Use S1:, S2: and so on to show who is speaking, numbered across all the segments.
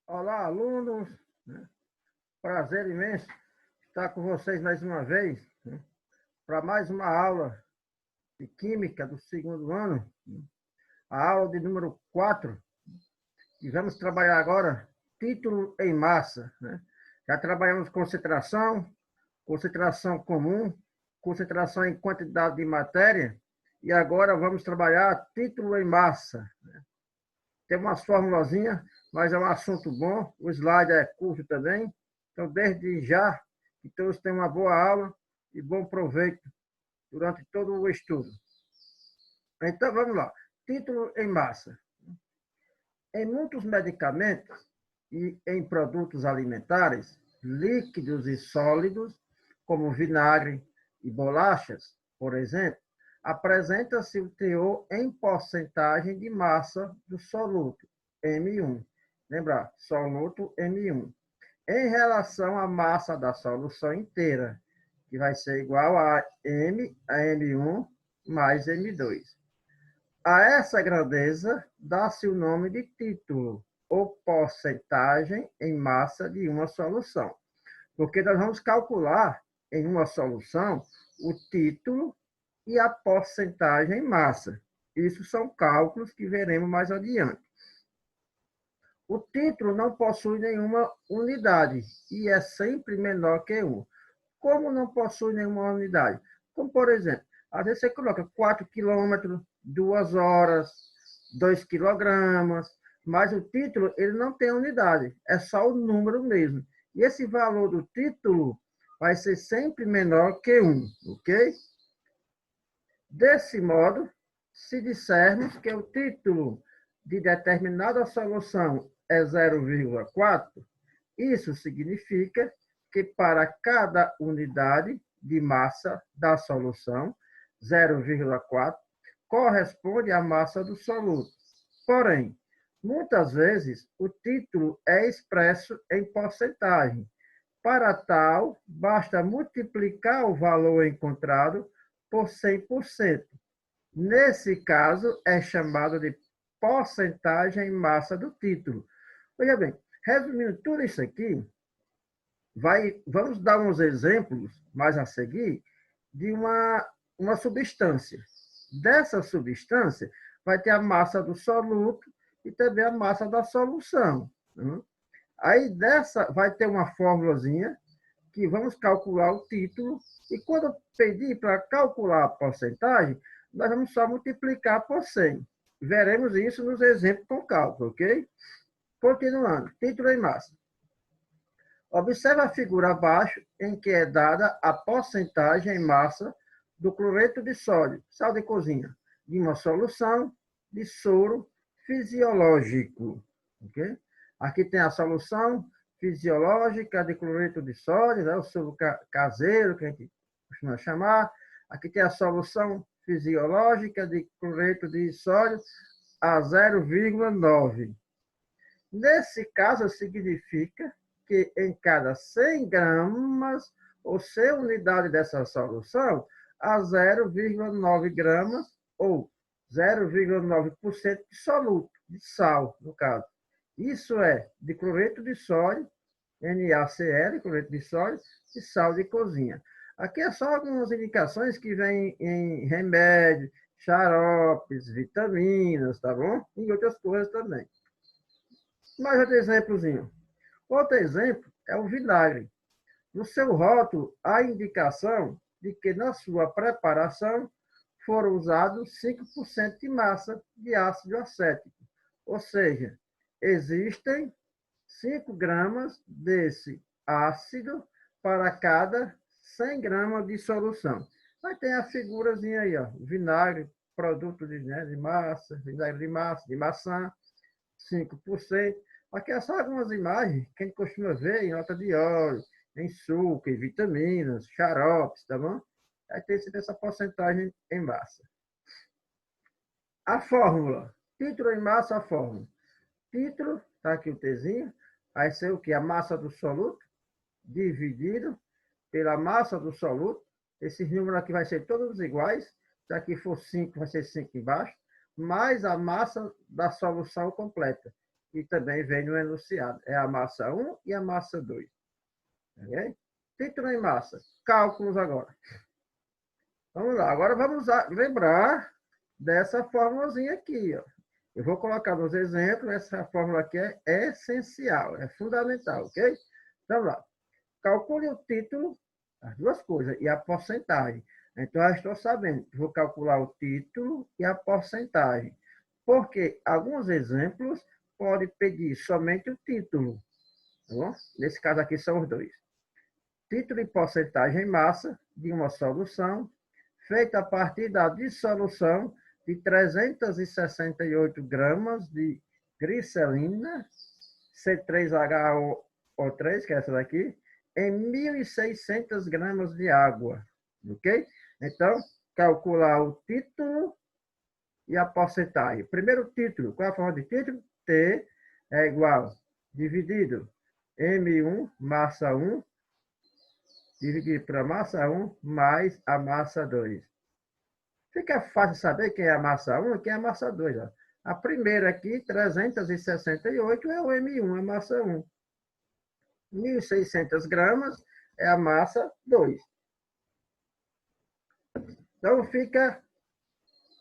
S1: Olá, alunos, né? Prazer imenso estar com vocês mais uma vez, né? Para mais uma aula de Química do segundo ano, né? A aula de número 4, e vamos trabalhar agora título em massa, né? Já trabalhamos concentração, concentração comum, concentração em quantidade de matéria, e agora vamos trabalhar título em massa, né? Tem umas formulazinhas, mas é um assunto bom. O slide é curto também. Então, desde já, que todos tenham uma boa aula e bom proveito durante todo o estudo. Então, vamos lá. Título em massa. Em muitos medicamentos e em produtos alimentares, líquidos e sólidos, como vinagre e bolachas, por exemplo, apresenta-se o teor em porcentagem de massa do soluto, M1. Lembrar, soluto M1. Em relação à massa da solução inteira, que vai ser igual a M1 mais M2. A essa grandeza dá-se o nome de título, ou porcentagem em massa de uma solução. Porque nós vamos calcular em uma solução o título e a porcentagem em massa. Isso são cálculos que veremos mais adiante. O título não possui nenhuma unidade e é sempre menor que 1. Como não possui nenhuma unidade? Como, por exemplo, às vezes você coloca 4 quilômetros, 2 horas, 2 quilogramas, mas o título ele não tem unidade, é só o número mesmo. E esse valor do título vai ser sempre menor que 1, ok? Desse modo, se dissermos que o título de determinada solução é 0,4, isso significa que para cada unidade de massa da solução, 0,4, corresponde à massa do soluto. Porém, muitas vezes o título é expresso em porcentagem. Para tal, basta multiplicar o valor encontrado por 100%. Nesse caso, é chamado de porcentagem em massa do título. Veja bem, resumindo tudo isso aqui, vamos dar uns exemplos mais a seguir de uma substância. Dessa substância, vai ter a massa do soluto e também a massa da solução. Né? Aí dessa vai ter uma formulazinha que vamos calcular o título, e quando eu pedir para calcular a porcentagem, nós vamos só multiplicar por 100. Veremos isso nos exemplos com cálculo, ok? Continuando, título em massa. Observe a figura abaixo, em que é dada a porcentagem em massa do cloreto de sódio, sal de cozinha, de uma solução de soro fisiológico. Okay? Aqui tem a solução fisiológica de cloreto de sódio, né, o soro caseiro, que a gente costuma chamar. Aqui tem a solução fisiológica de cloreto de sódio a 0,9. Nesse caso, significa que em cada 100 gramas ou 100 unidades dessa solução, há 0,9 gramas ou 0,9% de soluto, de sal, no caso. Isso é de cloreto de sódio, NaCl, cloreto de sódio, e sal de cozinha. Aqui é só algumas indicações que vêm em remédio, xaropes, vitaminas, tá bom? E outras coisas também. Mais outro exemplozinho. Outro exemplo é o vinagre. No seu rótulo, há indicação de que na sua preparação foram usados 5% de massa de ácido acético. Ou seja, existem 5 gramas desse ácido para cada 100 gramas de solução. Aí tem a figurazinha aí, ó, vinagre, produto de massa, vinagre de maçã, 5%. Aqui é só algumas imagens que a gente costuma ver em nota de óleo, em suco, em vitaminas, xaropes, tá bom? Aí tem essa porcentagem em massa. A fórmula. Título em massa, a fórmula. Título, tá aqui o Tzinho, vai ser o que? A massa do soluto, dividido pela massa do soluto. Esses números aqui vai ser todos iguais. Se aqui for 5, vai ser 5 embaixo. Mais a massa da solução completa. e também vem no enunciado. É a massa 1 e a massa 2. Okay? Título em massa. Cálculos agora. Vamos lá. Agora vamos lembrar dessa formulazinha aqui. Ó. Eu vou colocar nos exemplos. Essa fórmula aqui é essencial, é fundamental, ok? Então, vamos lá. Calcule o título, as duas coisas, e a porcentagem. Então, eu estou sabendo. Vou calcular o título e a porcentagem. Porque alguns exemplos podem pedir somente o título. Tá bom? Nesse caso aqui são os dois. Título e porcentagem em massa de uma solução, feita a partir da dissolução de 368 gramas de glicerina, C3HO3, que é essa daqui, em 1.600 gramas de água. Ok? Então, calcular o título e a porcentagem. Primeiro título, qual é a forma de título? T é igual, dividido, M1, massa 1, dividir para a massa 1 mais a massa 2. Fica fácil saber quem é a massa 1 e quem é a massa 2. Ó. A primeira aqui, 368, é o M1, a massa 1. 1.600 gramas é a massa 2. Então,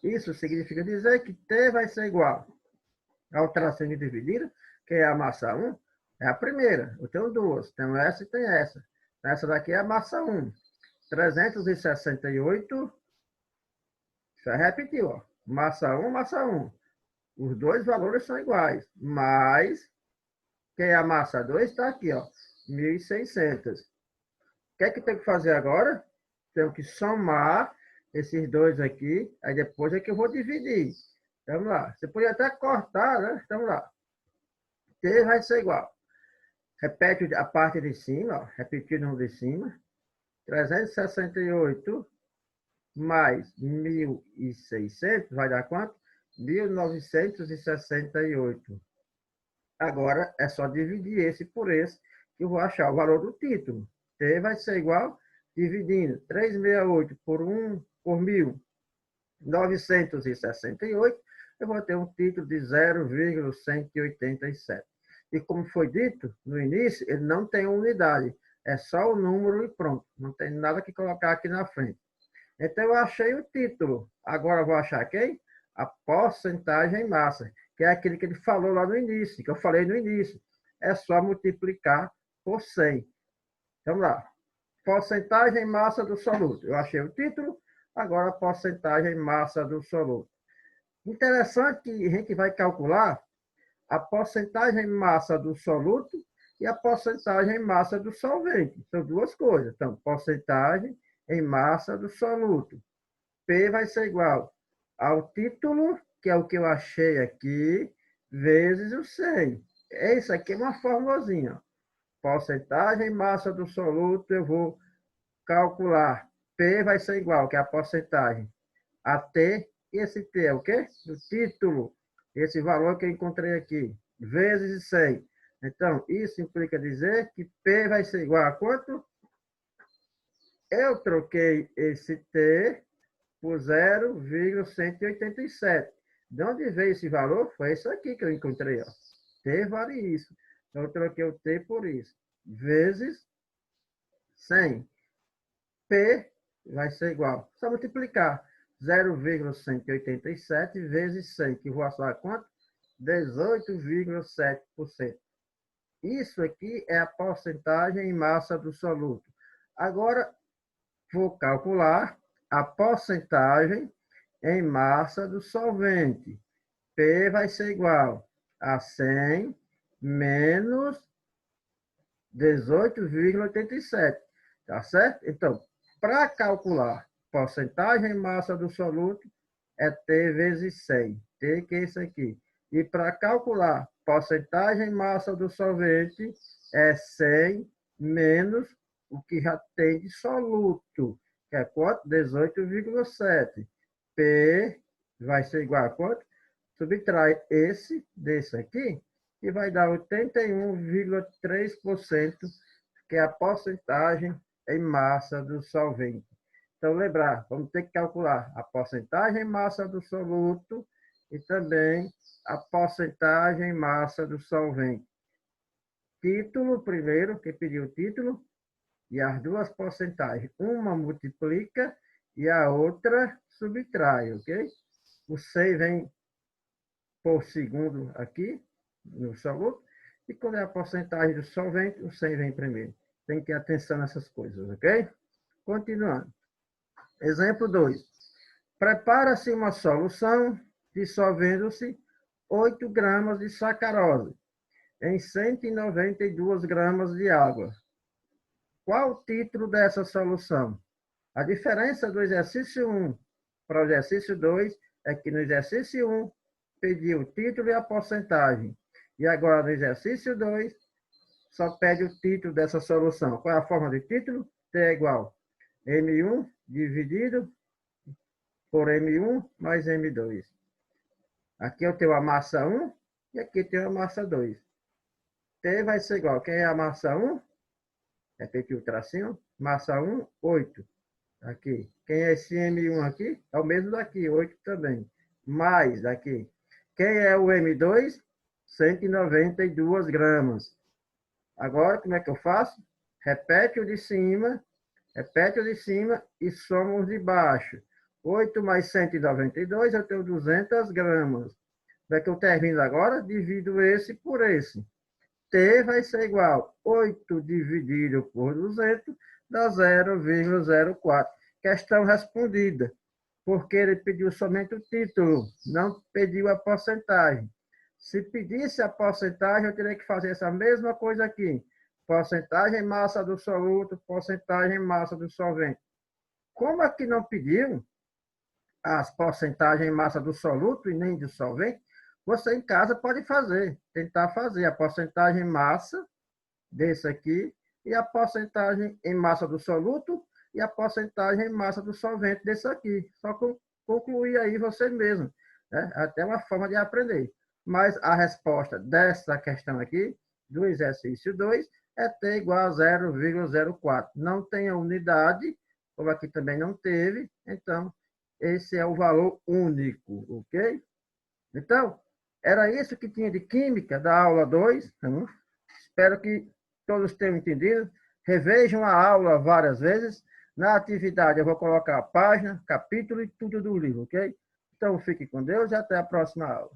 S1: isso significa dizer que T vai ser igual ao tracinho dividido, que é a massa 1, é a primeira. Eu tenho duas, tem essa e tem essa. Essa daqui é a massa 1. 368, já repetiu, ó. Massa 1, massa 1. Os dois valores são iguais, mas quem é a massa 2 está aqui, ó, 1.600. O que é que tem que fazer agora? Tenho que somar esses dois aqui, aí depois é que eu vou dividir. Vamos lá. Você pode até cortar, né? Vamos lá. T vai ser igual. Repete a parte de cima, ó, repetindo o de cima. 368 mais 1.600 vai dar quanto? 1.968. Agora é só dividir esse por esse, que eu vou achar o valor do título. T vai ser igual, dividindo 368 por 1.968, eu vou ter um título de 0,187. E como foi dito no início, ele não tem unidade. É só o número e pronto. Não tem nada que colocar aqui na frente. Então, eu achei o título. Agora, eu vou achar quem? A porcentagem em massa, que é aquele que ele falou lá no início, que eu falei no início. É só multiplicar por 100. Vamos lá. Porcentagem em massa do soluto. Eu achei o título, agora a porcentagem em massa do soluto. Interessante que a gente vai calcular a porcentagem em massa do soluto e a porcentagem em massa do solvente. São duas coisas. Então, porcentagem em massa do soluto. P vai ser igual ao título, que é o que eu achei aqui, vezes o 100. Isso aqui é uma formulazinha. Porcentagem em massa do soluto, eu vou calcular. P vai ser igual, que é a porcentagem, a T, e esse T é o quê? O título, esse valor que eu encontrei aqui, vezes 100. Então, isso implica dizer que P vai ser igual a quanto? Eu troquei esse T por 0,187. De onde veio esse valor? Foi isso aqui que eu encontrei. Ó. T vale isso. Então, eu troquei o T por isso. Vezes 100. P vai ser igual. Só multiplicar. 0,187 vezes 100, que vou achar quanto? 18,7%. Isso aqui é a porcentagem em massa do soluto. Agora, vou calcular a porcentagem em massa do solvente. P vai ser igual a 100 menos 18,87. Tá certo? Então, para calcular porcentagem em massa do soluto, é T vezes 100. T que é isso aqui. E para calcular porcentagem em massa do solvente, é 100 menos o que já tem de soluto, que é quanto? 18,7. P vai ser igual a quanto? Subtrai esse desse aqui, e vai dar 81,3%, que é a porcentagem em massa do solvente. Então, lembrar, vamos ter que calcular a porcentagem em massa do soluto e também a porcentagem massa do solvente. Título primeiro, que pediu o título, e as duas porcentagens. Uma multiplica e a outra subtrai, ok? O 100 vem por segundo aqui, no soluto, e quando é a porcentagem do solvente, o 100 vem primeiro. Tem que ter atenção nessas coisas, ok? Continuando. Exemplo 2. Prepara-se uma solução dissolvendo-se 8 gramas de sacarose em 192 gramas de água. Qual o título dessa solução? A diferença do exercício 1 para o exercício 2 é que no exercício 1 pediu o título e a porcentagem. E agora no exercício 2 só pede o título dessa solução. Qual é a forma de título? T é igual a M1 dividido por M1 mais M2. Aqui eu tenho a massa 1 e aqui eu tenho a massa 2. T vai ser igual. Quem é a massa 1? Repetir o tracinho. Massa 1, 8. Aqui. Quem é esse M1 aqui? É o mesmo daqui, 8 também. Mais daqui. Quem é o M2? 192 gramas. Agora, como é que eu faço? Repete o de cima e soma os de baixo. 8 mais 192, eu tenho 200 gramas. Como é que eu termino agora? Divido esse por esse. T vai ser igual a 8 dividido por 200, dá 0,04. Questão respondida, porque ele pediu somente o título, não pediu a porcentagem. Se pedisse a porcentagem, eu teria que fazer essa mesma coisa aqui. Porcentagem massa do soluto, porcentagem massa do solvente. Como aqui não pediu as porcentagens massa do soluto e nem do solvente, você em casa pode fazer, tentar fazer a porcentagem massa desse aqui e a porcentagem em massa do soluto e a porcentagem em massa do solvente desse aqui. Só concluir aí você mesmo. Né? Até uma forma de aprender. Mas a resposta dessa questão aqui, do exercício 2, é T igual a 0,04. Não tem a unidade, como aqui também não teve, então esse é o valor único, ok? Então, era isso que tinha de química da aula 2. Espero que todos tenham entendido. Revejam a aula várias vezes. Na atividade eu vou colocar a página, capítulo e tudo do livro, ok? Então, fique com Deus e até a próxima aula.